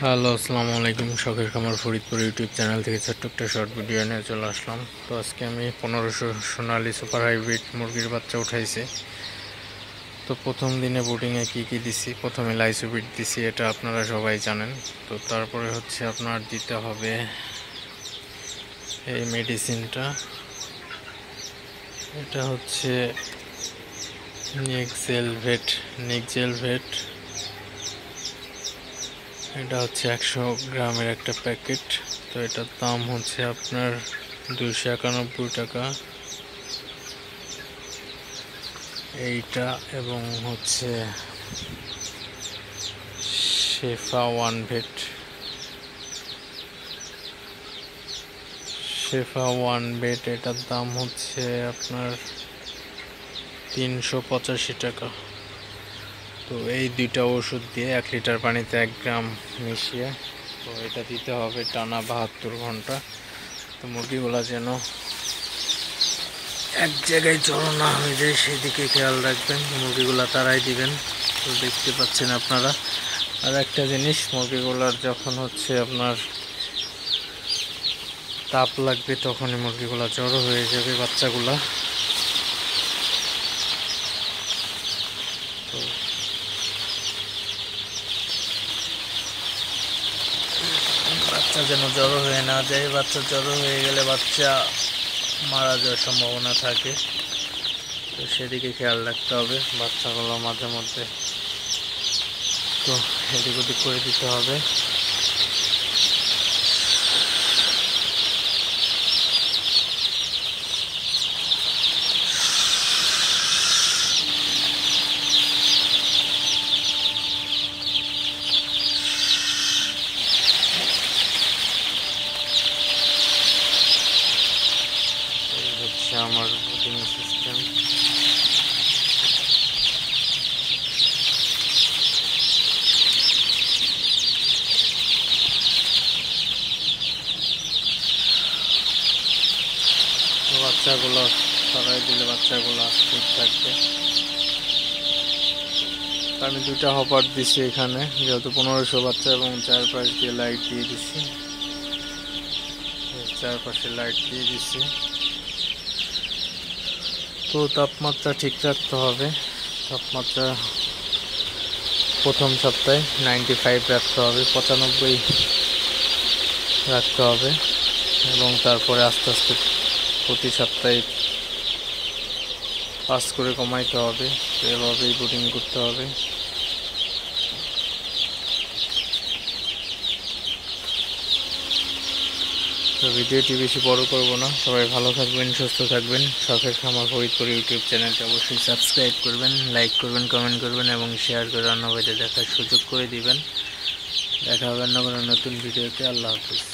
Hello, আসসালামু আলাইকুম। শখের খামার ফরিদপুর ইউটিউব চ্যানেল থেকে ছোট্ট একটা শর্ট ভিডিও নিয়ে চলে আসলাম। তো আজকে আমি 1500 সোনালী সুপার হাইব্রিড মুরগির বাচ্চা উঠাইছি। তো প্রথম দিনে বোর্ডিংয়ে কী দিছি, প্রথমে লাইসোবিট দিছি, এটা আপনারা সবাই জানেন। তো তারপরে হচ্ছে আপনার দিতে হবে এই মেডিসিনটা, এটা হচ্ছে নিকজেলভেট। এটা হচ্ছে 100 গ্রামের একটা প্যাকেট। তো এটার দাম হচ্ছে আপনার 291 টাকা এইটা। এবং হচ্ছে শেফা ওয়ান বেড এটার দাম হচ্ছে আপনার 385 টাকা। তো এই দুইটা ওষুধ দিয়ে 1 লিটার পানিতে 1 গ্রাম মিশিয়ে তো এটা দিতে হবে টানা 72 ঘন্টা। তো মুরগিগুলা যেন এক জায়গায় জড়ো না হয়ে যায় সেদিকে খেয়াল রাখবেন। মুরগিগুলা তারাই দিবেন। তো দেখতে পাচ্ছেন আপনারা। আর একটা জিনিস, মুরগিগুলার যখন হচ্ছে আপনার তাপ লাগবে তখনই মুরগিগুলা জড়ো হয়ে যাবে বাচ্চাগুলা। তো বাচ্চা যেন জড়ো হয়ে না যায়। বাচ্চা জড়ো হয়ে গেলে বাচ্চা মারা যাওয়ার সম্ভাবনা থাকে। তো সেদিকে খেয়াল রাখতে হবে। বাচ্চাগুলো মাঝে মধ্যে তো এদিক ওদিক করে দিতে হবে। এই হচ্ছে আমার বুকিং সিস্টেম। বাচ্চাগুলো সরাই দিলে বাচ্চাগুলো ঠিক থাকবে। আমি দুটা হপার দিছি এখানে, যেহেতু 1500 বাচ্চা, এবং চারপাশ দিয়ে লাইট দিয়ে দিছি। চারপাশে লাইট দিয়ে দিছি। তো তাপমাত্রা ঠিক রাখতে হবে। তাপমাত্রা প্রথম সপ্তাহে 95 রাখতে হবে, 95 রাখতে হবে, এবং তারপরে আস্তে আস্তে প্রতি সপ্তাহে 5 করে কমাইতে হবে। তো এভাবেই বোর্ডিং করতে হবে। তো ভিডিওটি বেশি বড় করব না। সবাই ভালো থাকবেন, সুস্থ থাকবেন। শখের খামার ফরিদপুর ইউটিউব চ্যানেলটি অবশ্যই সাবস্ক্রাইব করবেন, লাইক করবেন, কমেন্ট করবেন এবং শেয়ার করে অন্য ভাইদের দেখার সুযোগ করে দিবেন। দেখা হবে অন্য কোনো নতুন ভিডিওতে। আল্লাহ হাফিজ।